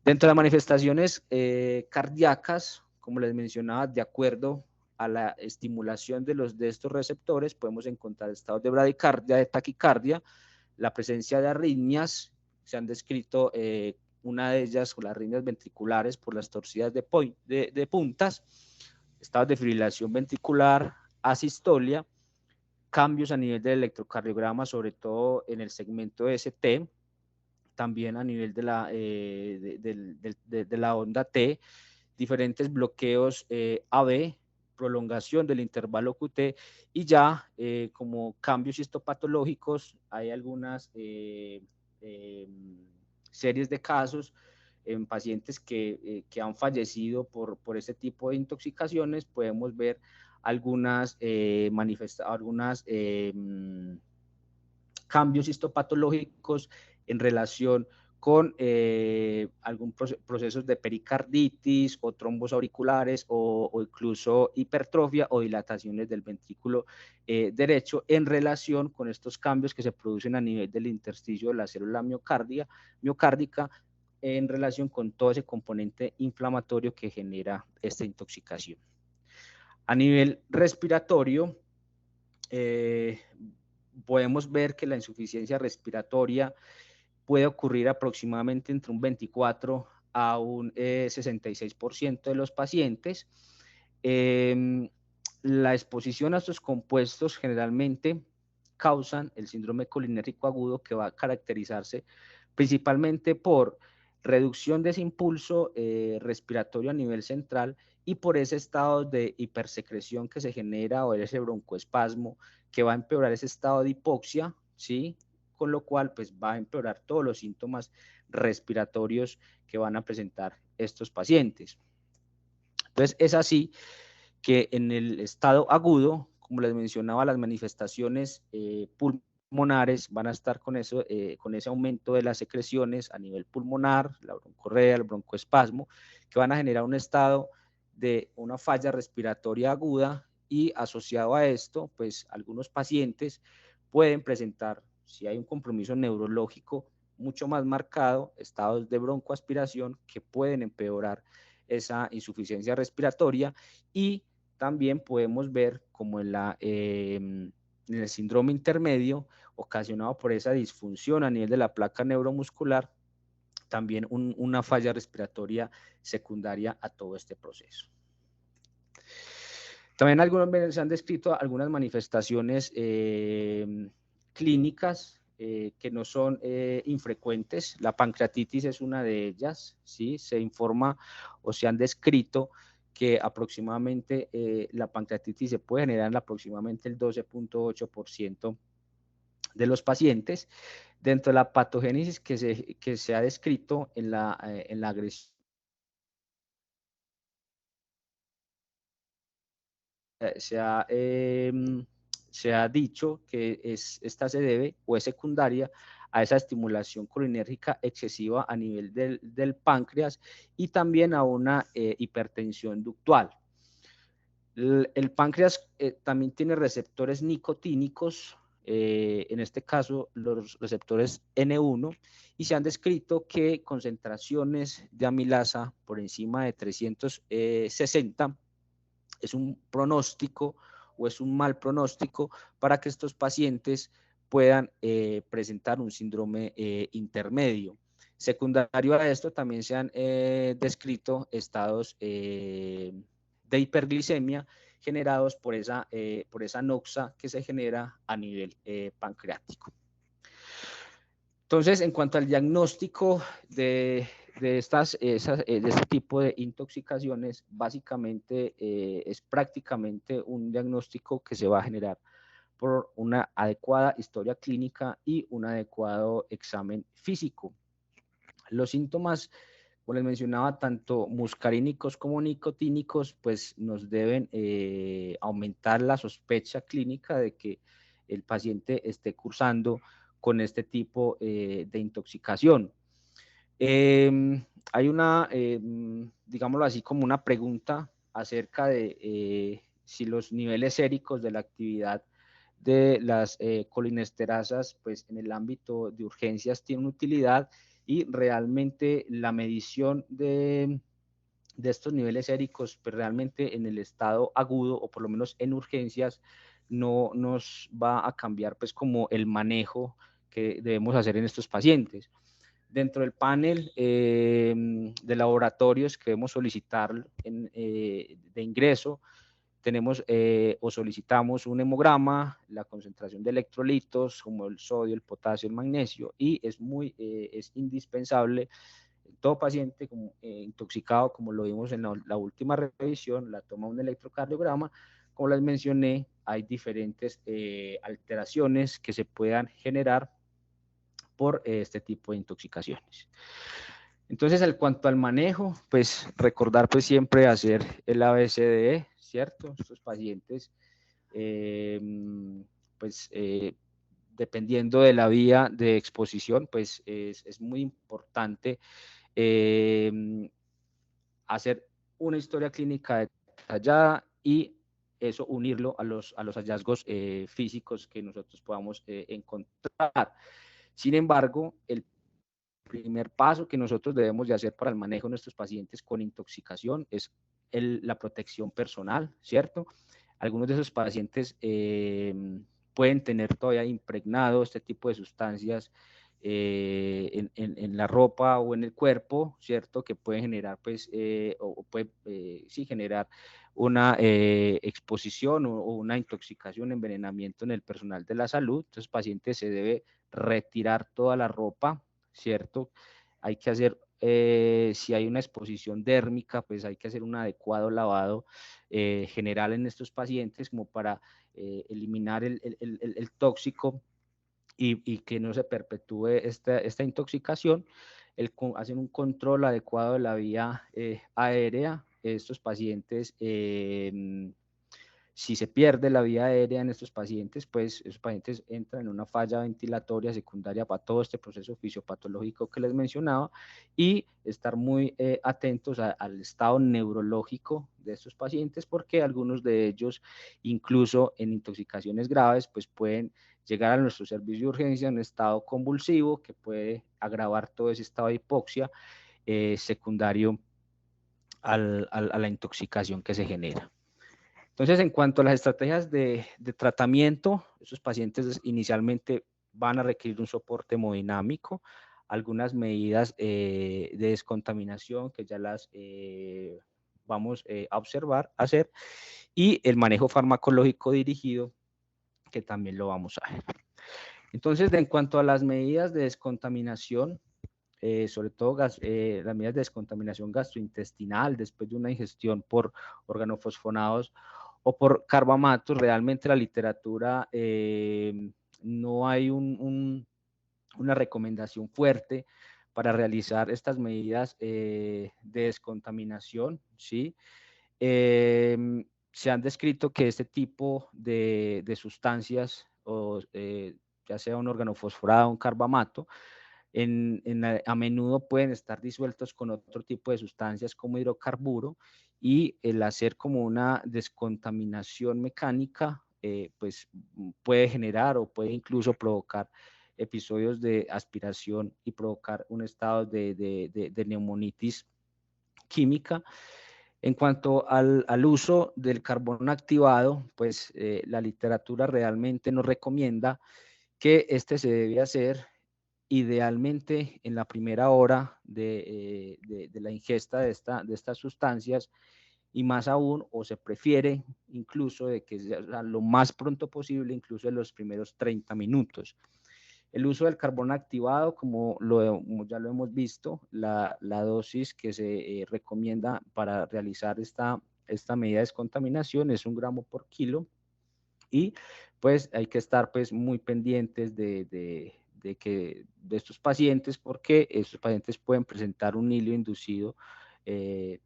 Dentro de las manifestaciones cardíacas, como les mencionaba, de acuerdo a la estimulación de estos receptores podemos encontrar estados de bradicardia, de taquicardia, la presencia de arritmias. Se han descrito una de ellas, las arritmias ventriculares por las torcidas de puntas, estados de fibrilación ventricular, asistolia, cambios a nivel del electrocardiograma, sobre todo en el segmento ST, también a nivel de la onda T, diferentes bloqueos AB, prolongación del intervalo QT, y ya como cambios histopatológicos hay algunas series de casos en pacientes que han fallecido por este tipo de intoxicaciones. Podemos ver algunas cambios histopatológicos en relación con algún procesos de pericarditis o trombos auriculares o incluso hipertrofia o dilataciones del ventrículo derecho en relación con estos cambios que se producen a nivel del intersticio de la célula miocárdica en relación con todo ese componente inflamatorio que genera esta intoxicación. A nivel respiratorio, podemos ver que la insuficiencia respiratoria puede ocurrir aproximadamente entre un 24 a un 66% de los pacientes. La exposición a estos compuestos generalmente causan el síndrome colinérgico agudo, que va a caracterizarse principalmente por reducción de ese impulso respiratorio a nivel central y por ese estado de hipersecreción que se genera o ese broncoespasmo que va a empeorar ese estado de hipoxia, ¿sí? Con lo cual pues va a empeorar todos los síntomas respiratorios que van a presentar estos pacientes. Entonces es así que en el estado agudo, como les mencionaba, las manifestaciones pulmonares van a estar con ese aumento de las secreciones a nivel pulmonar, la broncorrea, el broncoespasmo, que van a generar un estado de una falla respiratoria aguda, y asociado a esto, pues algunos pacientes pueden presentar, si hay un compromiso neurológico mucho más marcado, estados de broncoaspiración que pueden empeorar esa insuficiencia respiratoria. Y también podemos ver como en el síndrome intermedio, ocasionado por esa disfunción a nivel de la placa neuromuscular, también una falla respiratoria secundaria a todo este proceso. También se han descrito algunas manifestaciones clínicas que no son infrecuentes. La pancreatitis es una de ellas, ¿sí? Se informa o se han descrito que aproximadamente la pancreatitis se puede generar en aproximadamente el 12.8% de los pacientes. Dentro de la patogénesis que se ha descrito en la agresión, se ha dicho que esta se debe o es secundaria a esa estimulación colinérgica excesiva a nivel del páncreas y también a una hipertensión ductual. El páncreas también tiene receptores nicotínicos, en este caso los receptores N1, y se han descrito que concentraciones de amilasa por encima de 360 es un pronóstico o es un mal pronóstico para que estos pacientes puedan presentar un síndrome intermedio. Secundario a esto también se han descrito estados de hiperglicemia generados por esa noxa que se genera a nivel pancreático. Entonces, en cuanto al diagnóstico de este tipo de intoxicaciones, básicamente es prácticamente un diagnóstico que se va a generar por una adecuada historia clínica y un adecuado examen físico. Los síntomas, como les mencionaba, tanto muscarínicos como nicotínicos, pues nos deben aumentar la sospecha clínica de que el paciente esté cursando con este tipo de intoxicación. Hay una, digámoslo así, como una pregunta acerca de si los niveles séricos de la actividad de las colinesterasas, pues en el ámbito de urgencias tienen utilidad, y realmente la medición de de estos niveles séricos, pues realmente en el estado agudo, o por lo menos en urgencias, no nos va a cambiar pues como el manejo que debemos hacer en estos pacientes. Dentro del panel de laboratorios que debemos solicitar de ingreso, tenemos o solicitamos un hemograma, la concentración de electrolitos como el sodio, el potasio, el magnesio, y es indispensable en todo paciente intoxicado, como lo vimos en la última revisión, la toma de un electrocardiograma. Como les mencioné, hay diferentes alteraciones que se puedan generar por este tipo de intoxicaciones. Entonces, en cuanto al manejo, pues recordar pues siempre hacer el ABCDE, ¿cierto? Estos pacientes, dependiendo de la vía de exposición, pues es muy importante hacer una historia clínica detallada y eso unirlo a los hallazgos físicos que nosotros podamos encontrar. Sin embargo, el primer paso que nosotros debemos de hacer para el manejo de nuestros pacientes con intoxicación es la protección personal, ¿cierto? Algunos de esos pacientes pueden tener todavía impregnado este tipo de sustancias en la ropa o en el cuerpo, ¿cierto? Que pueden generar, pues, o puede, sí, generar una exposición o una intoxicación, envenenamiento en el personal de la salud. Entonces, paciente se debe retirar toda la ropa, ¿cierto? Hay que hacer, si hay una exposición dérmica, pues hay que hacer un adecuado lavado general en estos pacientes como para eliminar el tóxico y que no se perpetúe esta intoxicación. Hacen un control adecuado de la vía aérea. Estos pacientes, si se pierde la vía aérea en estos pacientes, pues esos pacientes entran en una falla ventilatoria secundaria para todo este proceso fisiopatológico que les mencionaba, y estar muy atentos al estado neurológico de estos pacientes, porque algunos de ellos, incluso en intoxicaciones graves, pues pueden llegar a nuestro servicio de urgencia en un estado convulsivo que puede agravar todo ese estado de hipoxia secundario a la intoxicación que se genera. Entonces, en cuanto a las estrategias de tratamiento, esos pacientes inicialmente van a requerir un soporte hemodinámico, algunas medidas de descontaminación que ya las vamos a observar, hacer, y el manejo farmacológico dirigido, que también lo vamos a ver. Entonces, en cuanto a las medidas de descontaminación, sobre todo las medidas de descontaminación gastrointestinal después de una ingestión por organofosfonados o por carbamatos, realmente la literatura no hay una recomendación fuerte para realizar estas medidas de descontaminación, ¿sí? Se han descrito que este tipo de sustancias, ya sea un organofosforado o un carbamato, a menudo pueden estar disueltos con otro tipo de sustancias como hidrocarburo, y el hacer como una descontaminación mecánica pues puede generar o puede incluso provocar episodios de aspiración y provocar un estado de neumonitis química. En cuanto al uso del carbón activado, pues la literatura realmente nos recomienda que este se debe hacer idealmente en la primera hora de la ingesta de estas sustancias, y más aún, o se prefiere incluso de que sea lo más pronto posible, incluso en los primeros 30 minutos. El uso del carbón activado, como ya lo hemos visto, la dosis que se recomienda para realizar esta medida de descontaminación es 1 gramo por kilo, y pues hay que estar pues muy pendientes de estos pacientes, porque estos pacientes pueden presentar un hilio inducido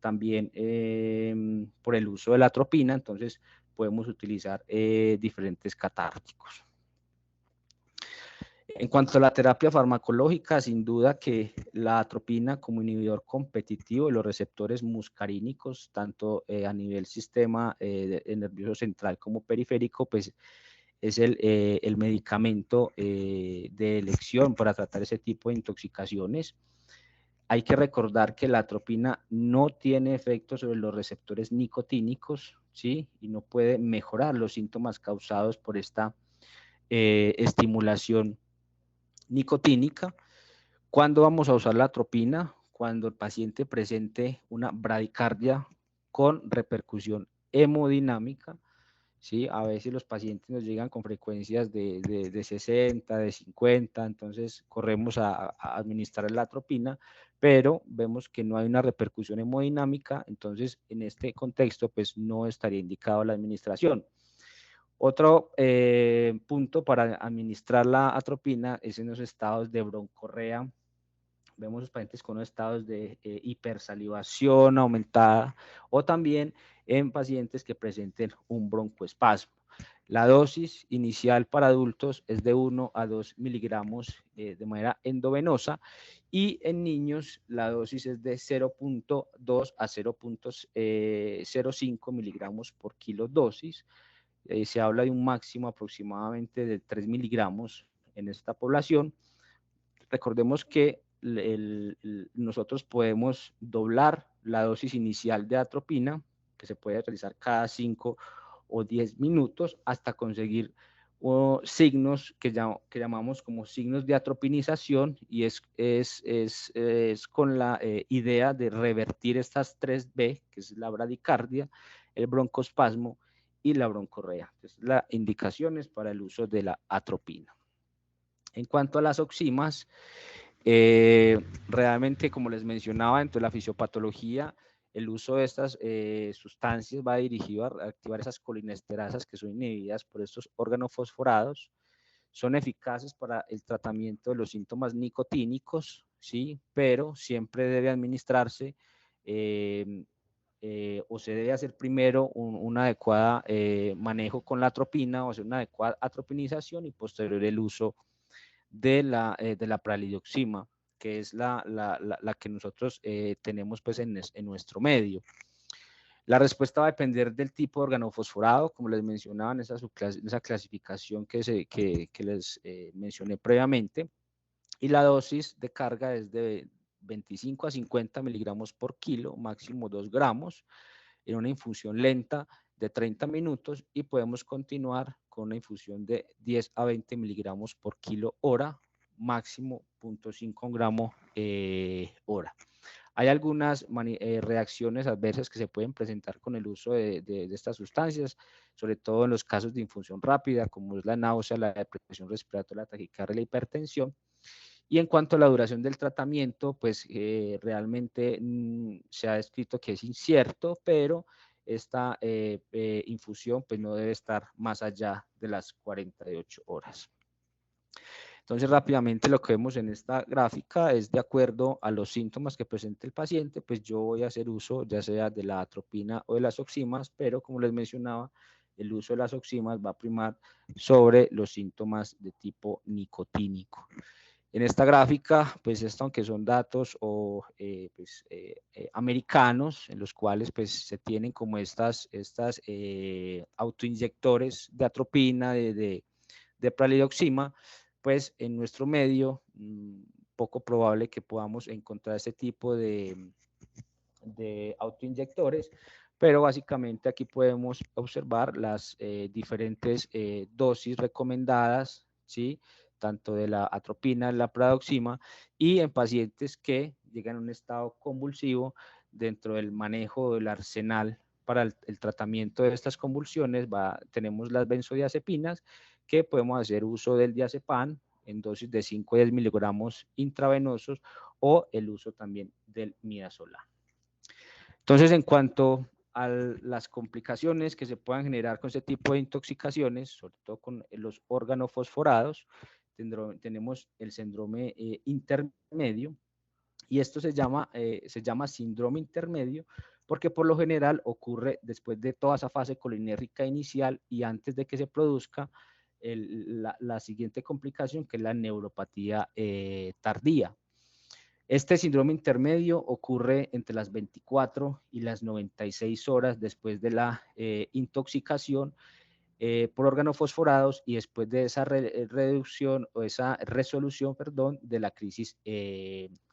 también por el uso de la atropina. Entonces podemos utilizar diferentes catárticos. En cuanto a la terapia farmacológica, sin duda que la atropina, como inhibidor competitivo de los receptores muscarínicos, tanto a nivel sistema nervioso central como periférico, pues es el medicamento de elección para tratar ese tipo de intoxicaciones. Hay que recordar que la atropina no tiene efecto sobre los receptores nicotínicos, ¿sí? Y no puede mejorar los síntomas causados por esta estimulación nicotínica. ¿Cuándo vamos a usar la atropina? Cuando el paciente presente una bradicardia con repercusión hemodinámica, ¿sí? A veces los pacientes nos llegan con frecuencias de 60, de 50, entonces corremos a administrar la atropina, pero vemos que no hay una repercusión hemodinámica, entonces en este contexto pues no estaría indicado la administración. Otro punto para administrar la atropina es en los estados de broncorrea. Vemos los pacientes con estados de hipersalivación aumentada o también en pacientes que presenten un broncoespasmo. La dosis inicial para adultos es de 1 a 2 miligramos de manera endovenosa y en niños la dosis es de 0.2 a 0.05 miligramos por kilo dosis. Se habla de un máximo aproximadamente de 3 miligramos en esta población. Recordemos que nosotros podemos doblar la dosis inicial de atropina, que se puede realizar cada 5 o 10 minutos, hasta conseguir signos que llamamos como signos de atropinización, y es con la idea de revertir estas 3B, que es la bradicardia, el broncoespasmo y la broncorrea. Entonces, las indicaciones para el uso de la atropina. En cuanto a las oximas, realmente, como les mencionaba, dentro de la fisiopatología, el uso de estas sustancias va dirigido a activar esas colinesterasas que son inhibidas por estos órganos fosforados. Son eficaces para el tratamiento de los síntomas nicotínicos, ¿sí? Pero siempre debe administrarse o se debe hacer primero un adecuado manejo con la atropina, o hacer una adecuada atropinización y posterior el uso de la pralidoxima, que es la que nosotros tenemos pues en nuestro medio. La respuesta va a depender del tipo de organofosforado, como les mencionaba en esa clasificación que les mencioné previamente, y la dosis de carga es de 25 a 50 miligramos por kilo, máximo 2 gramos, en una infusión lenta de 30 minutos, y podemos continuar con una infusión de 10 a 20 miligramos por kilo hora, máximo 0.5 gramos hora. Hay algunas reacciones adversas que se pueden presentar con el uso de estas sustancias, sobre todo en los casos de infusión rápida, como es la náusea, la depresión respiratoria, la taquicardia y la hipertensión. Y en cuanto a la duración del tratamiento, pues realmente se ha descrito que es incierto, pero esta infusión pues no debe estar más allá de las 48 horas. Entonces, rápidamente lo que vemos en esta gráfica es de acuerdo a los síntomas que presente el paciente, pues yo voy a hacer uso ya sea de la atropina o de las oximas, pero como les mencionaba, el uso de las oximas va a primar sobre los síntomas de tipo nicotínico. En esta gráfica, pues esto, aunque son datos americanos, en los cuales pues se tienen como estas autoinyectores de atropina, de pralidoxima, pues en nuestro medio, poco probable que podamos encontrar este tipo de autoinyectores, pero básicamente aquí podemos observar las diferentes dosis recomendadas, ¿sí? Tanto de la atropina, de la pralidoxima, y en pacientes que llegan a un estado convulsivo. Dentro del manejo del arsenal para el tratamiento de estas convulsiones tenemos las benzodiazepinas, que podemos hacer uso del diazepam en dosis de 5 a 10 miligramos intravenosos, o el uso también del midazolam. Entonces, en cuanto a las complicaciones que se puedan generar con este tipo de intoxicaciones, sobre todo con los órganos fosforados, tenemos el síndrome intermedio, y esto se llama síndrome intermedio porque por lo general ocurre después de toda esa fase colinérgica inicial y antes de que se produzca la siguiente complicación, que es la neuropatía tardía. Este síndrome intermedio ocurre entre las 24 y las 96 horas después de la intoxicación por órganos fosforados y después de esa reducción o esa resolución, perdón, de la crisis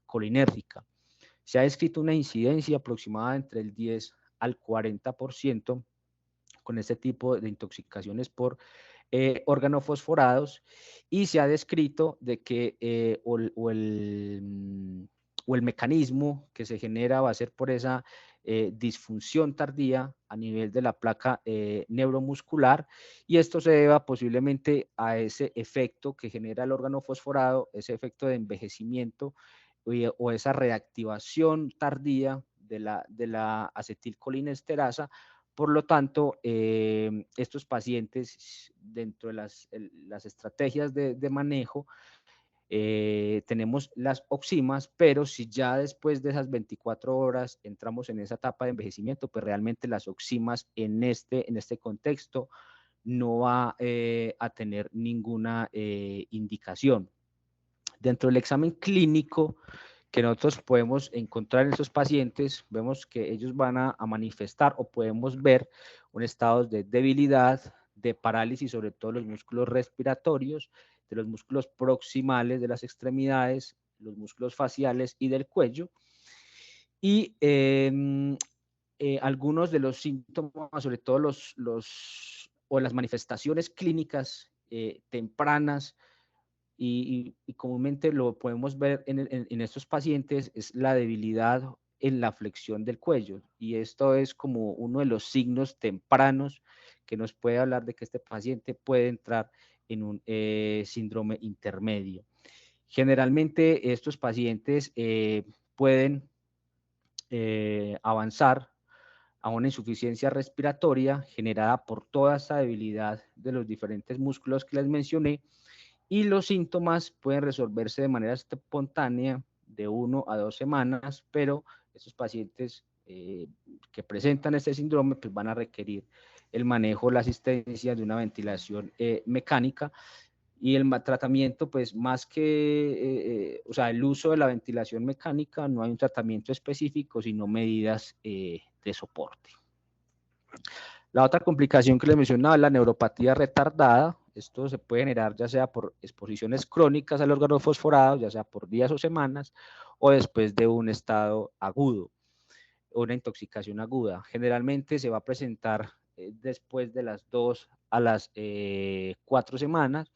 colinérgica. Se ha descrito una incidencia aproximada entre el 10 al 40% con este tipo de intoxicaciones por organofosforados, y se ha descrito de que o el mecanismo que se genera va a ser por esa disfunción tardía a nivel de la placa neuromuscular, y esto se deba posiblemente a ese efecto que genera el órgano fosforado, ese efecto de envejecimiento o esa reactivación tardía de la acetilcolinesterasa. Por lo tanto, estos pacientes, dentro de las estrategias de manejo, tenemos las oximas, pero si ya después de esas 24 horas entramos en esa etapa de envejecimiento, pues realmente las oximas en este contexto no va a tener ninguna indicación. Dentro del examen clínico que nosotros podemos encontrar en esos pacientes, vemos que ellos van a manifestar o podemos ver un estado de debilidad, de parálisis, sobre todo los músculos respiratorios, de los músculos proximales de las extremidades, los músculos faciales y del cuello. Y algunos de los síntomas, sobre todo o las manifestaciones clínicas tempranas, y comúnmente lo podemos ver en estos pacientes, es la debilidad en la flexión del cuello, y esto es como uno de los signos tempranos que nos puede hablar de que este paciente puede entrar en un síndrome intermedio. Generalmente estos pacientes pueden avanzar a una insuficiencia respiratoria generada por toda esta debilidad de los diferentes músculos que les mencioné, y los síntomas pueden resolverse de manera espontánea de 1 a 2 semanas, pero estos pacientes que presentan este síndrome pues van a requerir el manejo, la asistencia de una ventilación mecánica, y el tratamiento, pues más que, o sea, el uso de la ventilación mecánica, no hay un tratamiento específico, sino medidas de soporte. La otra complicación que les mencionaba es la neuropatía retardada. Esto se puede generar ya sea por exposiciones crónicas al órgano fosforado, ya sea por días o semanas, o después de un estado agudo, una intoxicación aguda. Generalmente se va a presentar después de las 2 a las 4 semanas,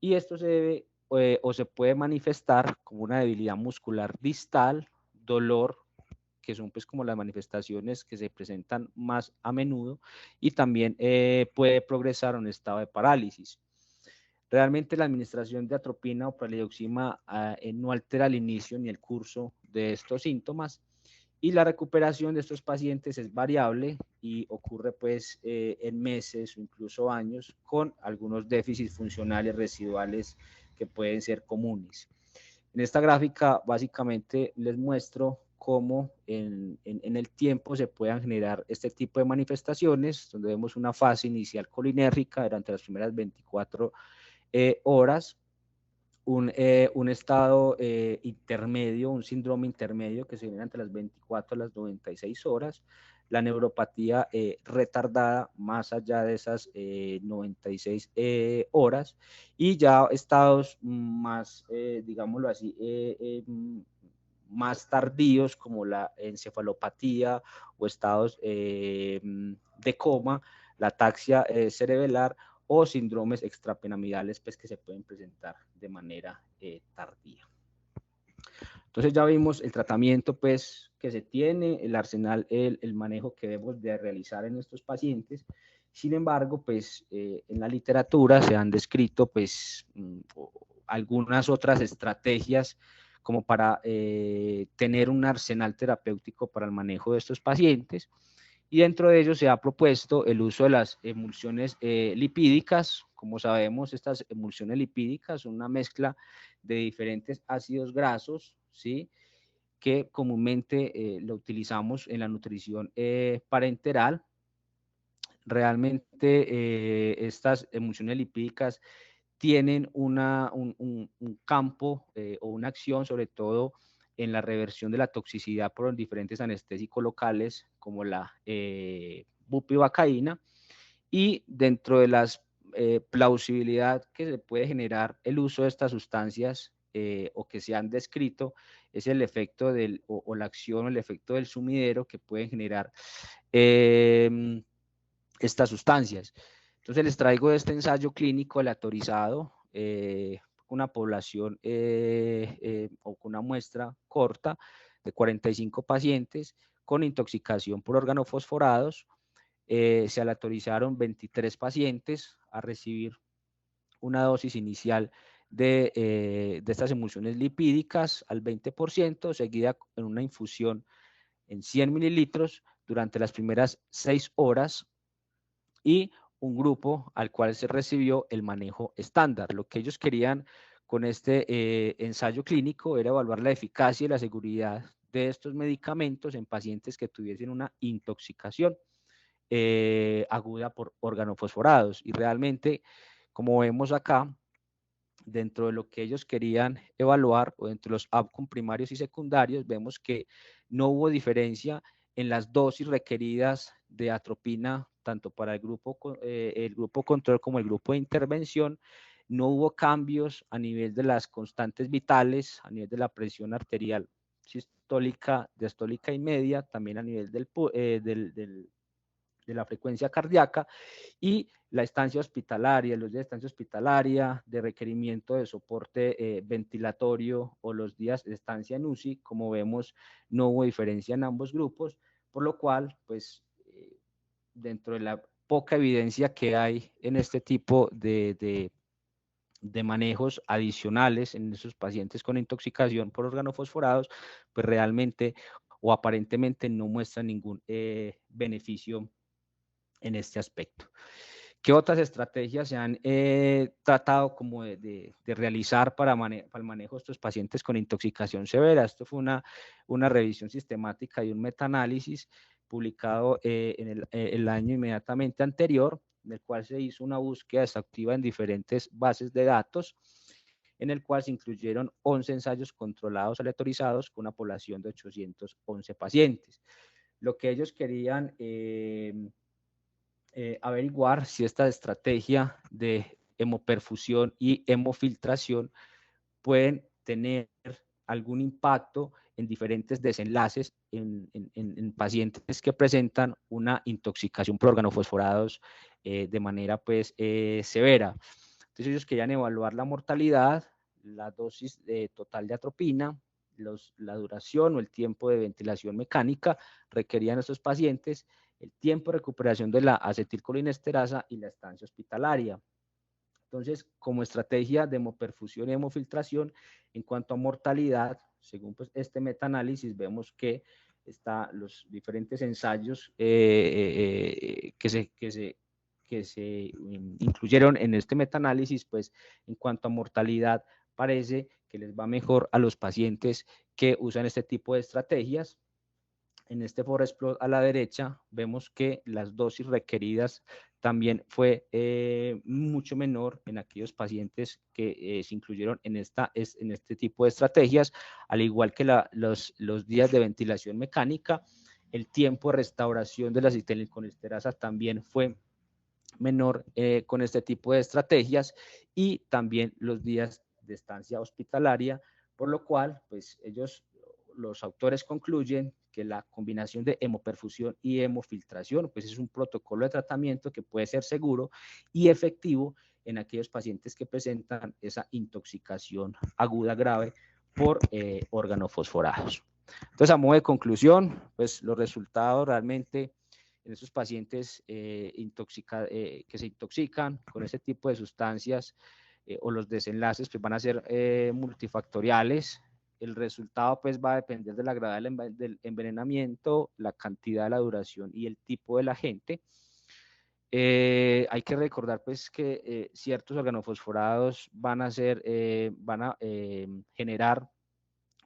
y esto se debe o se puede manifestar como una debilidad muscular distal, dolor, que son pues como las manifestaciones que se presentan más a menudo, y también puede progresar a un estado de parálisis. Realmente la administración de atropina o pralidoxima no altera el inicio ni el curso de estos síntomas, y la recuperación de estos pacientes es variable y ocurre pues en meses o incluso años, con algunos déficits funcionales residuales que pueden ser comunes. En esta gráfica básicamente les muestro cómo en el tiempo se puedan generar este tipo de manifestaciones, donde vemos una fase inicial colinérgica durante las primeras 24 horas, un estado intermedio, un síndrome intermedio que se viene entre las 24 a las 96 horas, la neuropatía retardada más allá de esas 96 horas, y ya estados más, digámoslo así, más tardíos como la encefalopatía o estados de coma, la ataxia cerebelar o síndromes extrapiramidales, pues, que se pueden presentar de manera tardía. Entonces ya vimos el tratamiento pues que se tiene, el arsenal, el manejo que debemos de realizar en estos pacientes. Sin embargo, pues en la literatura se han descrito pues algunas otras estrategias como para tener un arsenal terapéutico para el manejo de estos pacientes, y dentro de ellos se ha propuesto el uso de las emulsiones lipídicas. Como sabemos, estas emulsiones lipídicas son una mezcla de diferentes ácidos grasos, ¿sí?, que comúnmente lo utilizamos en la nutrición parenteral. Realmente estas emulsiones lipídicas tienen un campo o una acción, sobre todo en la reversión de la toxicidad por los diferentes anestésicos locales, como la bupivacaína, y dentro de las plausibilidad que se puede generar el uso de estas sustancias o que se han descrito es el efecto o la acción o el efecto del sumidero que pueden generar estas sustancias. Entonces les traigo este ensayo clínico aleatorizado, una población o con una muestra corta de 45 pacientes con intoxicación por organofosforados. Se aleatorizaron 23 pacientes a recibir una dosis inicial de estas emulsiones lipídicas al 20%, seguida en una infusión en 100 mililitros durante las primeras 6 horas, y un grupo al cual se recibió el manejo estándar. Lo que ellos querían con este ensayo clínico era evaluar la eficacia y la seguridad de estos medicamentos en pacientes que tuviesen una intoxicación aguda por organofosforados. Y realmente, como vemos acá, dentro de lo que ellos querían evaluar, o entre los outcomes primarios y secundarios, vemos que no hubo diferencia en las dosis requeridas de atropina, tanto para el grupo control como el grupo de intervención. No hubo cambios a nivel de las constantes vitales, a nivel de la presión arterial sistólica, diastólica y media, también a nivel de la frecuencia cardíaca, y la estancia hospitalaria, los días de estancia hospitalaria, de requerimiento de soporte ventilatorio o los días de estancia en UCI, como vemos, no hubo diferencia en ambos grupos, por lo cual, pues, dentro de la poca evidencia que hay en este tipo de manejos adicionales en esos pacientes con intoxicación por organofosforados, pues realmente o aparentemente no muestra ningún beneficio en este aspecto. ¿Qué otras estrategias se han tratado como de realizar para el manejo de estos pacientes con intoxicación severa? Esto fue una revisión sistemática y un metaanálisis publicado en el año inmediatamente anterior, en el cual se hizo una búsqueda exhaustiva en diferentes bases de datos, en el cual se incluyeron 11 ensayos controlados aleatorizados con una población de 811 pacientes. Lo que ellos querían averiguar si esta estrategia de hemoperfusión y hemofiltración pueden tener algún impacto en diferentes desenlaces en pacientes que presentan una intoxicación por organofosforados de manera pues severa. Entonces ellos querían evaluar la mortalidad, la dosis total de atropina, la duración o el tiempo de ventilación mecánica requerían estos pacientes, el tiempo de recuperación de la acetilcolinesterasa y la estancia hospitalaria. Entonces, como estrategia de hemoperfusión y hemofiltración, en cuanto a mortalidad, según pues, este metaanálisis, vemos que los diferentes ensayos que se incluyeron en este metaanálisis, pues en cuanto a mortalidad, parece que les va mejor a los pacientes que usan este tipo de estrategias. En este forest plot a la derecha vemos que las dosis requeridas también fue mucho menor en aquellos pacientes que se incluyeron en este tipo de estrategias, al igual que los días de ventilación mecánica. El tiempo de restauración de la acetilcolinesterasa también fue menor con este tipo de estrategias, y también los días de estancia hospitalaria, por lo cual, pues los autores concluyen que la combinación de hemoperfusión y hemofiltración, pues es un protocolo de tratamiento que puede ser seguro y efectivo en aquellos pacientes que presentan esa intoxicación aguda grave por organofosforados. Entonces, a modo de conclusión, pues los resultados realmente en esos pacientes que se intoxican con ese tipo de sustancias o los desenlaces pues van a ser multifactoriales. El resultado pues va a depender de la gravedad del envenenamiento, la cantidad, la duración y el tipo del agente. Hay que recordar pues que ciertos organofosforados van a generar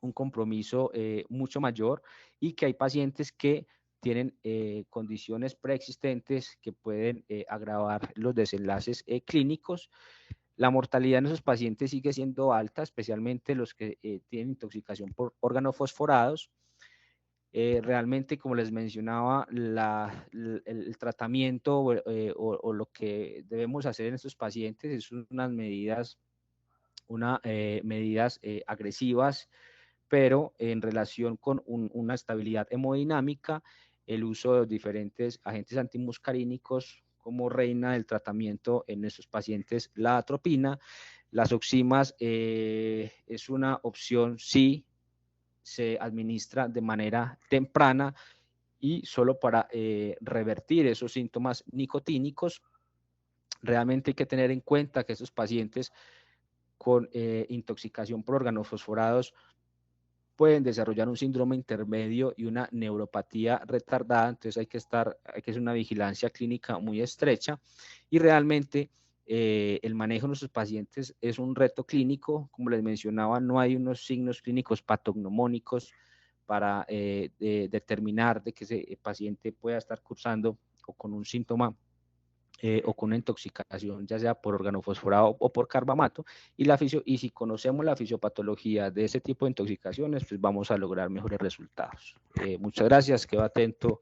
un compromiso mucho mayor, y que hay pacientes que tienen condiciones preexistentes que pueden agravar los desenlaces clínicos. La mortalidad en esos pacientes sigue siendo alta, especialmente los que tienen intoxicación por organofosforados. Realmente, como les mencionaba, el tratamiento o lo que debemos hacer en estos pacientes es unas medidas medidas agresivas, pero en relación con una estabilidad hemodinámica, el uso de diferentes agentes antimuscarínicos como reina del tratamiento en estos pacientes, la atropina. Las oximas es una opción si se administra de manera temprana y solo para revertir esos síntomas nicotínicos. Realmente hay que tener en cuenta que estos pacientes con intoxicación por organofosforados pueden desarrollar un síndrome intermedio y una neuropatía retardada, entonces hay que hacer una vigilancia clínica muy estrecha y realmente el manejo de nuestros pacientes es un reto clínico. Como les mencionaba, no hay unos signos clínicos patognomónicos para determinar de que ese paciente pueda estar cursando o con un síntoma o con una intoxicación, ya sea por organofosforado o por carbamato, y si conocemos la fisiopatología de ese tipo de intoxicaciones, pues vamos a lograr mejores resultados. Muchas gracias, quedo atento.